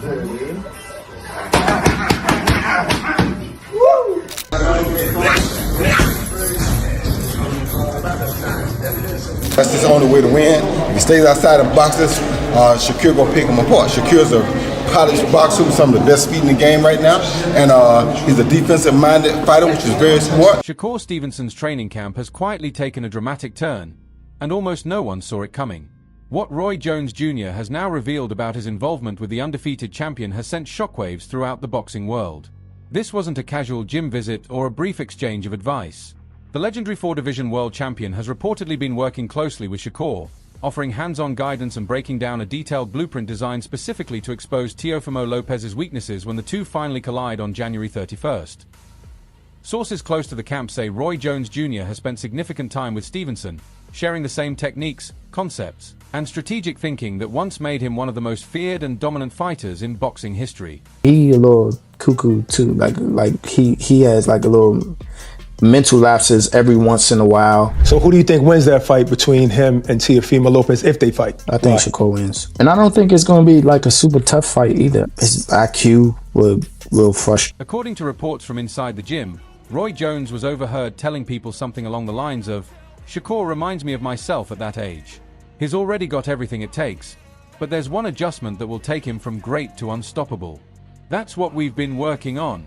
That's his only way to win. If he stays outside of boxes, Shakur gonna pick him apart. Shakur's a polished boxer with some of the best feet in the game right now, and he's a defensive-minded fighter, which is very smart. Shakur Stevenson's training camp has quietly taken a dramatic turn, and almost no one saw it coming. What Roy Jones Jr. has now revealed about his involvement with the undefeated champion has sent shockwaves throughout the boxing world. This wasn't a casual gym visit or a brief exchange of advice. The legendary 4-division world champion has reportedly been working closely with Shakur, offering hands-on guidance and breaking down a detailed blueprint designed specifically to expose Teofimo Lopez's weaknesses when the two finally collide on January 31st. Sources close to the camp say Roy Jones Jr. has spent significant time with Stevenson, sharing the same techniques, concepts, and strategic thinking that once made him one of the most feared and dominant fighters in boxing history. He a little cuckoo too, like he has like a little mental lapses every once in a while. So who do you think wins that fight between him and Teofimo Lopez if they fight? I think Shakur wins. And I don't think it's going to be like a super tough fight either. His IQ will frustrate. According to reports from inside the gym, Roy Jones was overheard telling people something along the lines of, "Shakur reminds me of myself at that age. He's already got everything it takes, but there's one adjustment that will take him from great to unstoppable. That's what we've been working on."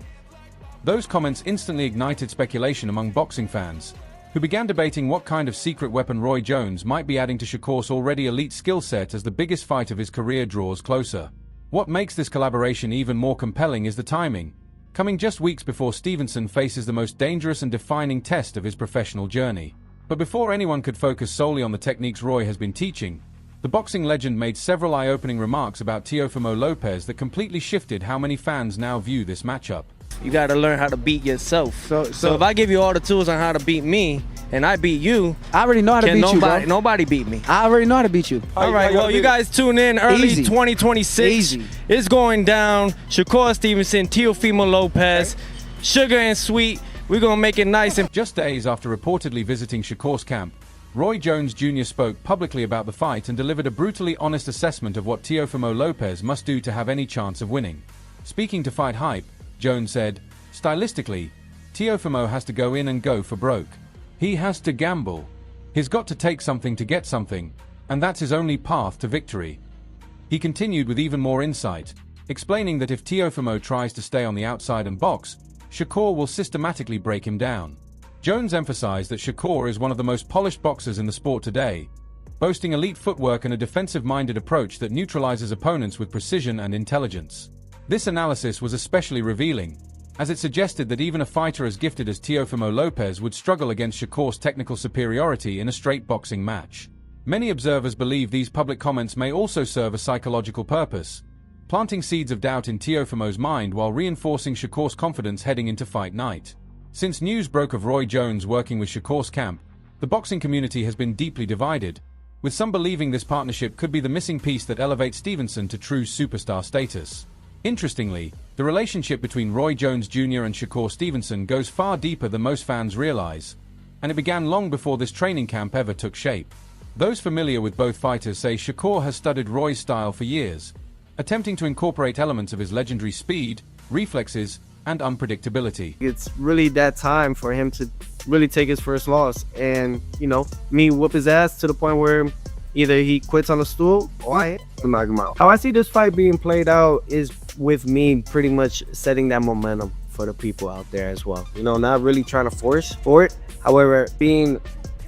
Those comments instantly ignited speculation among boxing fans, who began debating what kind of secret weapon Roy Jones might be adding to Shakur's already elite skill set as the biggest fight of his career draws closer. What makes this collaboration even more compelling is the timing, coming just weeks before Stevenson faces the most dangerous and defining test of his professional journey. But before anyone could focus solely on the techniques Roy has been teaching, the boxing legend made several eye-opening remarks about Teofimo Lopez that completely shifted how many fans now view this matchup. You got to learn how to beat yourself. So if I give you all the tools on how to beat me, and I beat you, I already know how to beat you, bro. Nobody beat me. I already know how to beat you. All right, well, you guys tune in early Easy. 2026. Easy. It's going down. Shakur Stevenson, Teofimo Lopez, sugar and sweet. We're going to make it nice. And just days after reportedly visiting Shakur's camp, Roy Jones Jr. spoke publicly about the fight and delivered a brutally honest assessment of what Teofimo Lopez must do to have any chance of winning. Speaking to Fight Hype, Jones said, "Stylistically, Teofimo has to go in and go for broke. He has to gamble. He's got to take something to get something, and that's his only path to victory." He continued with even more insight, explaining that if Teofimo tries to stay on the outside and box, Shakur will systematically break him down. Jones emphasized that Shakur is one of the most polished boxers in the sport today, boasting elite footwork and a defensive-minded approach that neutralizes opponents with precision and intelligence. This analysis was especially revealing, as it suggested that even a fighter as gifted as Teofimo Lopez would struggle against Shakur's technical superiority in a straight boxing match. Many observers believe these public comments may also serve a psychological purpose, planting seeds of doubt in Teofimo's mind while reinforcing Shakur's confidence heading into fight night. Since news broke of Roy Jones working with Shakur's camp, the boxing community has been deeply divided, with some believing this partnership could be the missing piece that elevates Stevenson to true superstar status. Interestingly, the relationship between Roy Jones Jr. and Shakur Stevenson goes far deeper than most fans realize, and it began long before this training camp ever took shape. Those familiar with both fighters say Shakur has studied Roy's style for years, attempting to incorporate elements of his legendary speed, reflexes, and unpredictability. It's really that time for him to really take his first loss and, me whoop his ass to the point where either he quits on the stool or I knock him out. How I see this fight being played out is with me pretty much setting that momentum for the people out there as well. Not really trying to force for it. However,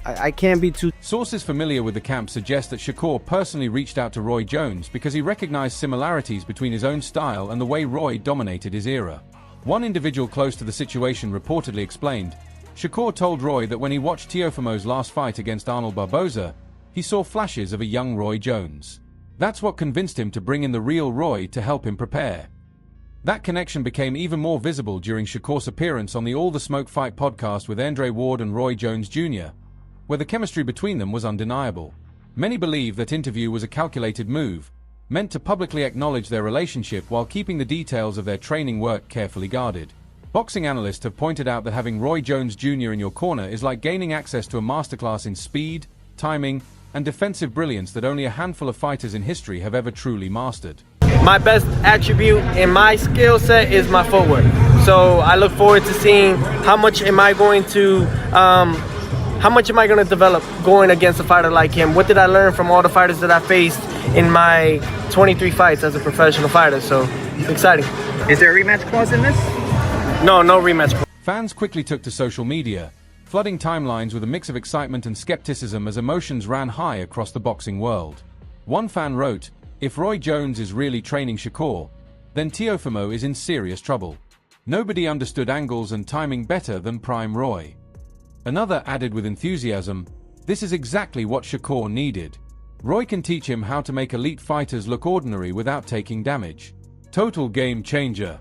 I can't be too... Sources familiar with the camp suggest that Shakur personally reached out to Roy Jones because he recognized similarities between his own style and the way Roy dominated his era. One individual close to the situation reportedly explained, Shakur told Roy that when he watched Teofimo's last fight against Arnold Barboza, he saw flashes of a young Roy Jones. That's what convinced him to bring in the real Roy to help him prepare. That connection became even more visible during Shakur's appearance on the All the Smoke Fight podcast with Andre Ward and Roy Jones Jr., where the chemistry between them was undeniable. Many believe that interview was a calculated move, meant to publicly acknowledge their relationship while keeping the details of their training work carefully guarded. Boxing analysts have pointed out that having Roy Jones Jr. in your corner is like gaining access to a masterclass in speed, timing, and defensive brilliance that only a handful of fighters in history have ever truly mastered. my best attribute in my skill set is my footwork. So I look forward to seeing how much am I going to develop going against a fighter like him. What did I learn from all the fighters that I faced in my 23 fights as a professional fighter? So exciting. Is there a rematch clause in this? No rematch clause. Fans quickly took to social media, flooding timelines with a mix of excitement and skepticism as emotions ran high across the boxing world. One fan wrote, "If Roy Jones is really training Shakur, then Teofimo is in serious trouble. Nobody understood angles and timing better than Prime Roy." Another added with enthusiasm, "This is exactly what Shakur needed. Roy can teach him how to make elite fighters look ordinary without taking damage. Total game changer."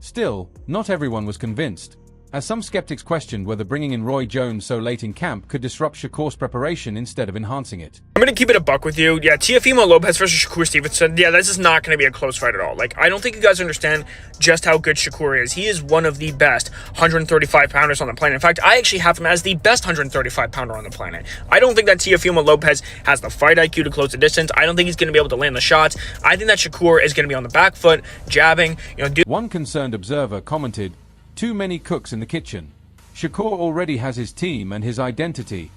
Still, not everyone was convinced, as some skeptics questioned whether bringing in Roy Jones so late in camp could disrupt Shakur's preparation instead of enhancing it. I'm going to keep it a buck with you. Yeah, Teofimo Lopez versus Shakur Stevenson. Yeah, this is not going to be a close fight at all. Like, I don't think you guys understand just how good Shakur is. He is one of the best 135-pounders on the planet. In fact, I actually have him as the best 135-pounder on the planet. I don't think that Teofimo Lopez has the fight IQ to close the distance. I don't think he's going to be able to land the shots. I think that Shakur is going to be on the back foot, jabbing. One concerned observer commented, "Too many cooks in the kitchen. Shakur already has his team and his identity.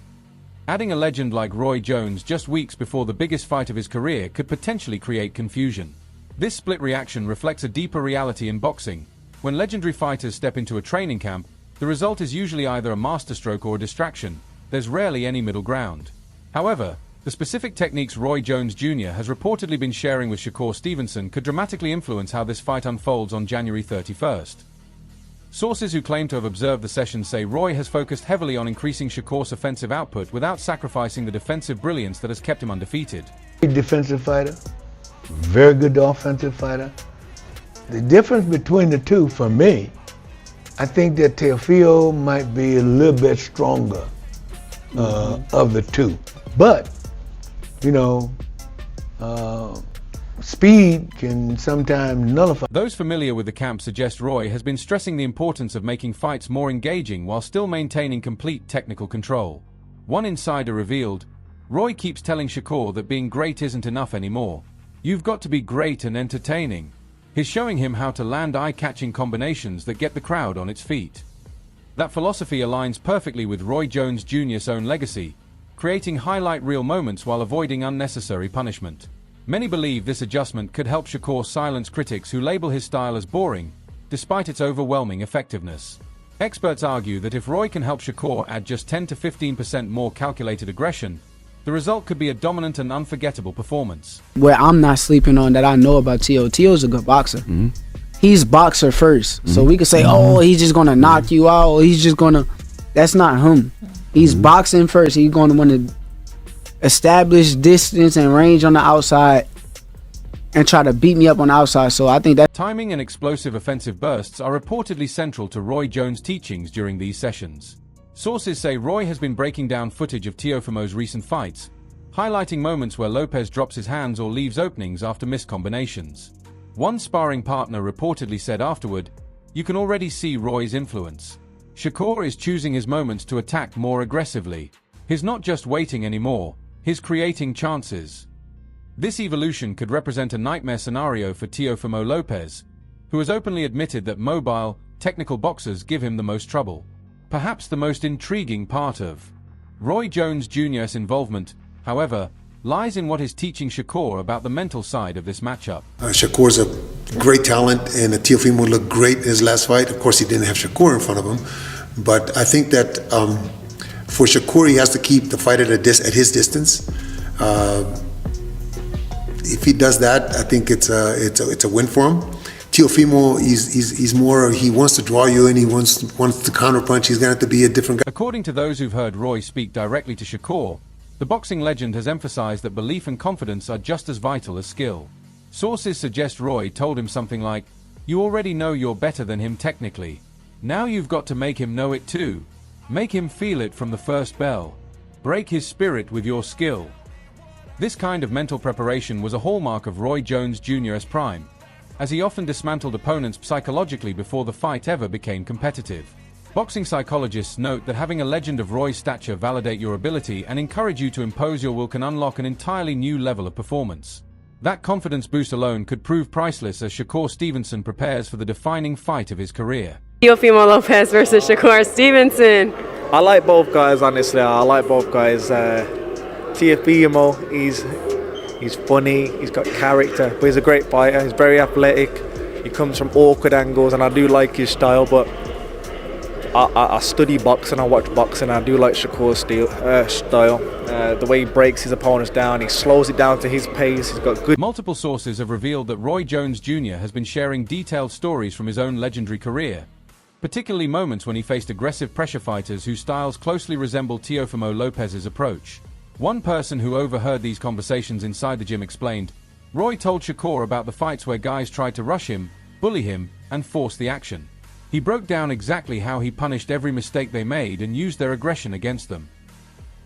Adding a legend like Roy Jones just weeks before the biggest fight of his career could potentially create confusion." This split reaction reflects a deeper reality in boxing. When legendary fighters step into a training camp, the result is usually either a masterstroke or a distraction. There's rarely any middle ground. However, the specific techniques Roy Jones Jr. has reportedly been sharing with Shakur Stevenson could dramatically influence how this fight unfolds on January 31st. Sources who claim to have observed the session say Roy has focused heavily on increasing Shakur's offensive output without sacrificing the defensive brilliance that has kept him undefeated. Defensive fighter, very good offensive fighter. The difference between the two, for me, I think that Teofimo might be a little bit stronger of the two. But, speed can sometimes nullify. Those familiar with the camp suggest Roy has been stressing the importance of making fights more engaging while still maintaining complete technical control. One insider revealed, "Roy keeps telling Shakur that being great isn't enough anymore. You've got to be great and entertaining." He's showing him how to land eye-catching combinations that get the crowd on its feet. That philosophy aligns perfectly with Roy Jones Jr.'s own legacy, creating highlight reel moments while avoiding unnecessary punishment. Many believe this adjustment could help Shakur silence critics who label his style as boring, despite its overwhelming effectiveness. Experts argue that if Roy can help Shakur add just 10 to 15% more calculated aggression, the result could be a dominant and unforgettable performance. Where I'm not sleeping on that I know about Teo. Teo's a good boxer. Mm-hmm. He's boxer first. Mm-hmm. So we could say, oh, he's just going to knock you out. He's just going to... That's not him. He's boxing first. He's going to want to establish distance and range on the outside and try to beat me up on the outside. So I think that timing and explosive offensive bursts are reportedly central to Roy Jones' teachings during these sessions. Sources say Roy has been breaking down footage of Teofimo's recent fights, highlighting moments where Lopez drops his hands or leaves openings after missed combinations. One sparring partner reportedly said afterward, "You can already see Roy's influence. Shakur is choosing his moments to attack more aggressively. He's not just waiting anymore, he's creating chances." This evolution could represent a nightmare scenario for Teofimo Lopez, who has openly admitted that mobile, technical boxers give him the most trouble. Perhaps the most intriguing part of Roy Jones Jr.'s involvement, however, lies in what is teaching Shakur about the mental side of this matchup. Shakur's a great talent, and Teofimo looked great in his last fight. Of course, he didn't have Shakur in front of him, but I think that for Shakur, he has to keep the fight at his distance. If he does that, I think it's a win for him. Teofimo, he's more, he wants to draw you and he wants to counterpunch. He's going to have to be a different guy. According to those who've heard Roy speak directly to Shakur, the boxing legend has emphasized that belief and confidence are just as vital as skill. Sources suggest Roy told him something like, "You already know you're better than him technically. Now you've got to make him know it too. Make him feel it from the first bell. Break his spirit with your skill." This kind of mental preparation was a hallmark of Roy Jones Jr.'s prime, as he often dismantled opponents psychologically before the fight ever became competitive. Boxing psychologists note that having a legend of Roy's stature validate your ability and encourage you to impose your will can unlock an entirely new level of performance. That confidence boost alone could prove priceless as Shakur Stevenson prepares for the defining fight of his career. Teofimo Lopez versus Shakur Stevenson. I like both guys, honestly. I like both guys. Teofimo, he's funny, he's got character, but he's a great fighter. He's very athletic. He comes from awkward angles, and I do like his style. But I study boxing, I watch boxing. I do like Shakur's style. The way he breaks his opponents down, he slows it down to his pace. He's got good. Multiple sources have revealed that Roy Jones Jr. has been sharing detailed stories from his own legendary career, particularly moments when he faced aggressive pressure fighters whose styles closely resemble Teofimo Lopez's approach. One person who overheard these conversations inside the gym explained, Roy told Shakur about the fights where guys tried to rush him, bully him, and force the action. He broke down exactly how he punished every mistake they made and used their aggression against them.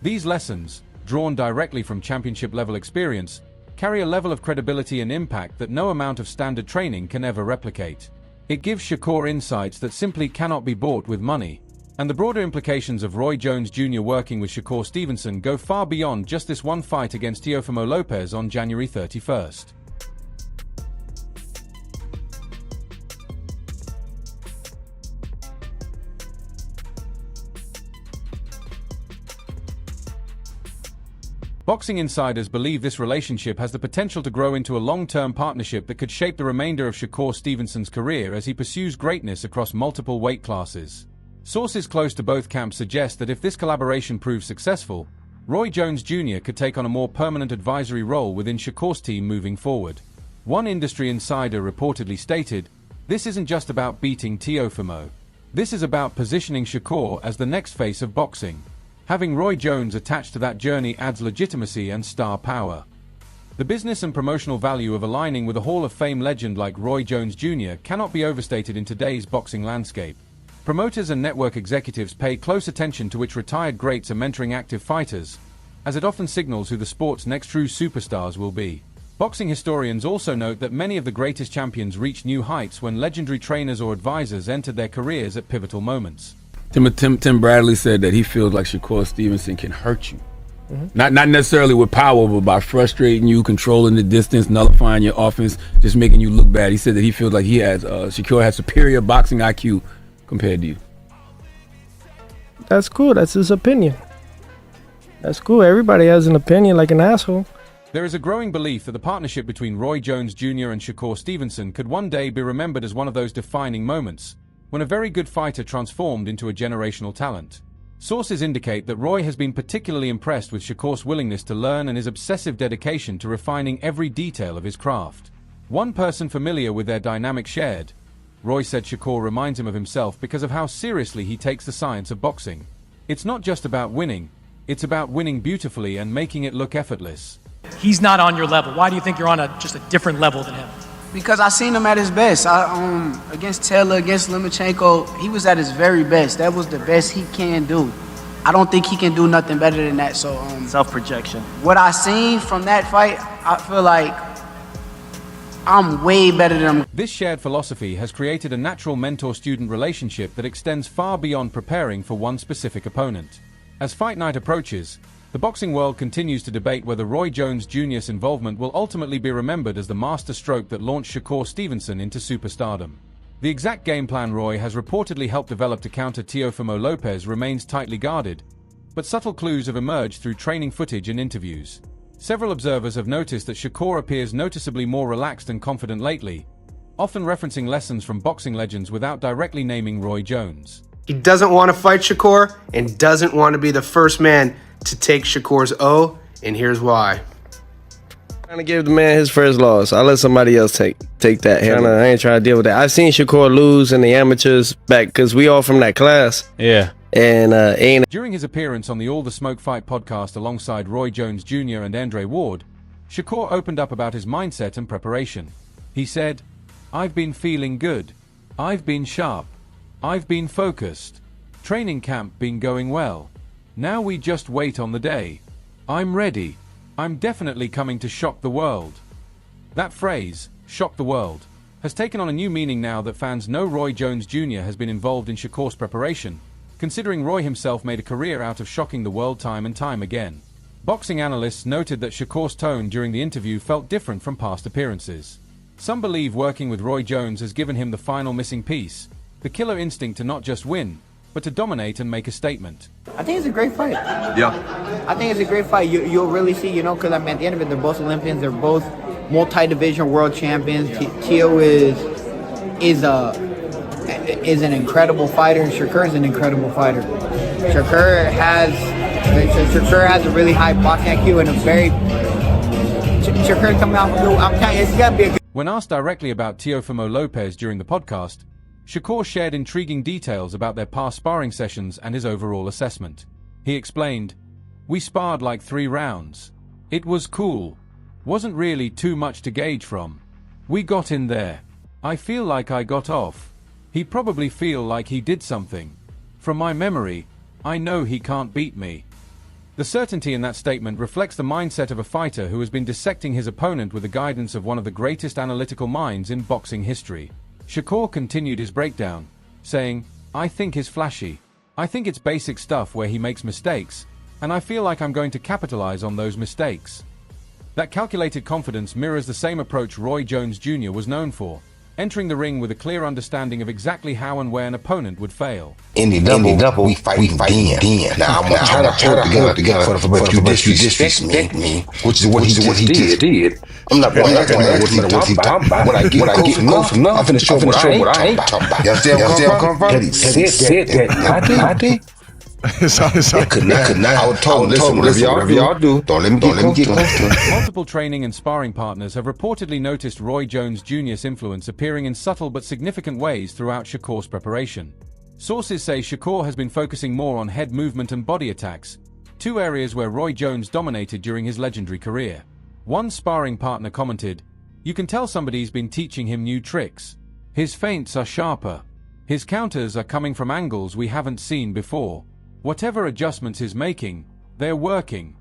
These lessons, drawn directly from championship-level experience, carry a level of credibility and impact that no amount of standard training can ever replicate. It gives Shakur insights that simply cannot be bought with money, and the broader implications of Roy Jones Jr. working with Shakur Stevenson go far beyond just this one fight against Teofimo Lopez on January 31st. Boxing insiders believe this relationship has the potential to grow into a long-term partnership that could shape the remainder of Shakur Stevenson's career as he pursues greatness across multiple weight classes. Sources close to both camps suggest that if this collaboration proves successful, Roy Jones Jr. could take on a more permanent advisory role within Shakur's team moving forward. One industry insider reportedly stated, "This isn't just about beating Teofimo. This is about positioning Shakur as the next face of boxing." Having Roy Jones attached to that journey adds legitimacy and star power. The business and promotional value of aligning with a Hall of Fame legend like Roy Jones Jr. cannot be overstated in today's boxing landscape. Promoters and network executives pay close attention to which retired greats are mentoring active fighters, as it often signals who the sport's next true superstars will be. Boxing historians also note that many of the greatest champions reached new heights when legendary trainers or advisors entered their careers at pivotal moments. Tim Bradley said that he feels like Shakur Stevenson can hurt you. Not necessarily with power, but by frustrating you, controlling the distance, nullifying your offense, just making you look bad. He said that he feels like Shakur has superior boxing IQ compared to you. That's cool. That's his opinion. That's cool. Everybody has an opinion like an asshole. There is a growing belief that the partnership between Roy Jones Jr. and Shakur Stevenson could one day be remembered as one of those defining moments, when a very good fighter transformed into a generational talent. Sources indicate that Roy has been particularly impressed with Shakur's willingness to learn and his obsessive dedication to refining every detail of his craft. One person familiar with their dynamic shared, Roy said Shakur reminds him of himself because of how seriously he takes the science of boxing. It's not just about winning, it's about winning beautifully and making it look effortless. He's not on your level. Why do you think you're on just a different level than him? Because I seen him at his best. Against Taylor, against Lomachenko, he was at his very best. That was the best he can do. I don't think he can do nothing better than that. So Self-projection. what I seen from that fight, I feel like I'm way better than him. This shared philosophy has created a natural mentor-student relationship that extends far beyond preparing for one specific opponent. As fight night approaches, the boxing world continues to debate whether Roy Jones Jr.'s involvement will ultimately be remembered as the master stroke that launched Shakur Stevenson into superstardom. The exact game plan Roy has reportedly helped develop to counter Teofimo Lopez remains tightly guarded, but subtle clues have emerged through training footage and interviews. Several observers have noticed that Shakur appears noticeably more relaxed and confident lately, often referencing lessons from boxing legends without directly naming Roy Jones. He doesn't want to fight Shakur and doesn't want to be the first man to take Shakur's O, and here's why. I'm trying to give the man his first loss. I'll let somebody else take that. I ain't trying to deal with that. I've seen Shakur lose in the amateurs back because we all from that class. Yeah. And During his appearance on the All the Smoke Fight podcast alongside Roy Jones Jr. and Andre Ward, Shakur opened up about his mindset and preparation. He said, "I've been feeling good. I've been sharp. I've been focused. Training camp been going well. Now we just wait on the day. I'm ready. I'm definitely coming to shock the world." That phrase, shock the world, has taken on a new meaning now that fans know Roy Jones Jr. has been involved in Shakur's preparation, considering Roy himself made a career out of shocking the world time and time again. Boxing analysts noted that Shakur's tone during the interview felt different from past appearances. Some believe working with Roy Jones has given him the final missing piece, the killer instinct to not just win, but to dominate and make a statement. I think it's a great fight. Yeah. I think it's a great fight. You'll really see, because at the end of it, they're both Olympians. They're both multi-division world champions. Teo is an incredible fighter, and Shakur is an incredible fighter. Shakur has a really high boxing IQ and Shakur coming out. I'm telling you, it's gonna be a good. When asked directly about Teofimo Lopez during the podcast, Shakur shared intriguing details about their past sparring sessions and his overall assessment. He explained, "We sparred like 3 rounds. It was cool. Wasn't really too much to gauge from. We got in there. I feel like I got off. He probably feel like he did something. From my memory, I know he can't beat me." The certainty in that statement reflects the mindset of a fighter who has been dissecting his opponent with the guidance of one of the greatest analytical minds in boxing history. Shakur continued his breakdown, saying, "I think he's flashy. I think it's basic stuff where he makes mistakes, and I feel like I'm going to capitalize on those mistakes." That calculated confidence mirrors the same approach Roy Jones Jr. was known for, entering the ring with a clear understanding of exactly how and where an opponent would fail. In the double, we fight again. Now I'm gonna try to pull it together but you disrespect me, which is what he just did. I'm not going to act like what he talking about. When I get enough, I'm finna show what I ain't talking about. You understand where I'm coming from? That he said that. I did. It could not. I was told, listen, whatever y'all do, don't let me get close to it. Multiple training and sparring partners have reportedly noticed Roy Jones Jr.'s influence appearing in subtle but significant ways throughout Shakur's preparation. Sources say Shakur has been focusing more on head movement and body attacks, 2 areas where Roy Jones dominated during his legendary career. One sparring partner commented, "You can tell somebody's been teaching him new tricks. His feints are sharper. His counters are coming from angles we haven't seen before. Whatever adjustments he's making, they're working."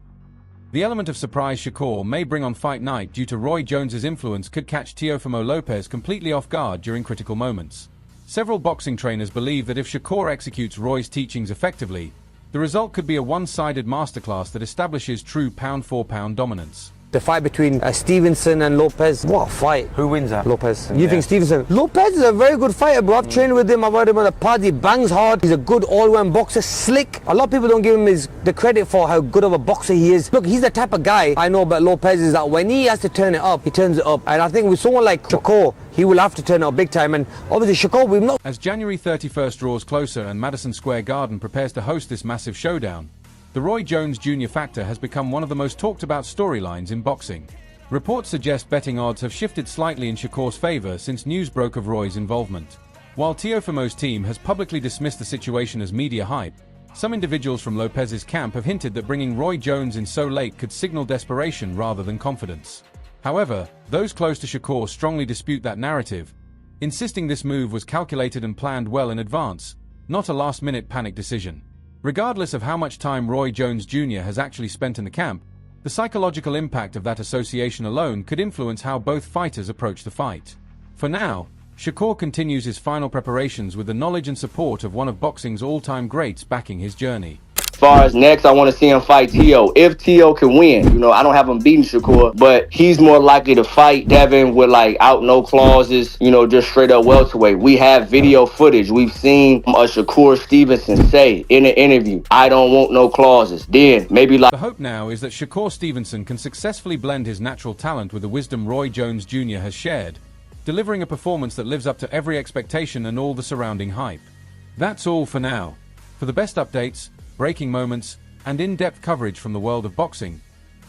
The element of surprise Shakur may bring on fight night due to Roy Jones's influence could catch Teofimo Lopez completely off guard during critical moments. Several boxing trainers believe that if Shakur executes Roy's teachings effectively, the result could be a one-sided masterclass that establishes true pound-for-pound dominance. The fight between Stevenson and Lopez, what a fight. Who wins that? Lopez. You think Stevenson? Lopez is a very good fighter, bro. I've trained with him, I've had him on the pod, he bangs hard, he's a good all-round boxer, slick. A lot of people don't give him the credit for how good of a boxer he is. Look, he's the type of guy I know about Lopez is that when he has to turn it up, he turns it up. And I think with someone like Shakur, he will have to turn it up big time. And obviously Shakur, we've not... As January 31st draws closer and Madison Square Garden prepares to host this massive showdown, the Roy Jones Jr. factor has become one of the most talked about storylines in boxing. Reports suggest betting odds have shifted slightly in Shakur's favor since news broke of Roy's involvement. While Teofimo's team has publicly dismissed the situation as media hype, some individuals from Lopez's camp have hinted that bringing Roy Jones in so late could signal desperation rather than confidence. However, those close to Shakur strongly dispute that narrative, insisting this move was calculated and planned well in advance, not a last-minute panic decision. Regardless of how much time Roy Jones Jr. has actually spent in the camp, the psychological impact of that association alone could influence how both fighters approach the fight. For now, Shakur continues his final preparations with the knowledge and support of one of boxing's all-time greats backing his journey. As far as next, I want to see him fight Teo. If Teo can win, I don't have him beating Shakur, but he's more likely to fight Devin with out no clauses, just straight up welterweight. We have video footage. We've seen a Shakur Stevenson say in an interview, "I don't want no clauses." Then maybe The hope now is that Shakur Stevenson can successfully blend his natural talent with the wisdom Roy Jones Jr. has shared, delivering a performance that lives up to every expectation and all the surrounding hype. That's all for now. For the best updates, breaking moments, and in-depth coverage from the world of boxing,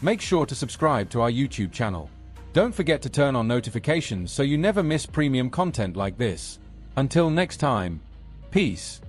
make sure to subscribe to our YouTube channel. Don't forget to turn on notifications so you never miss premium content like this. Until next time, peace.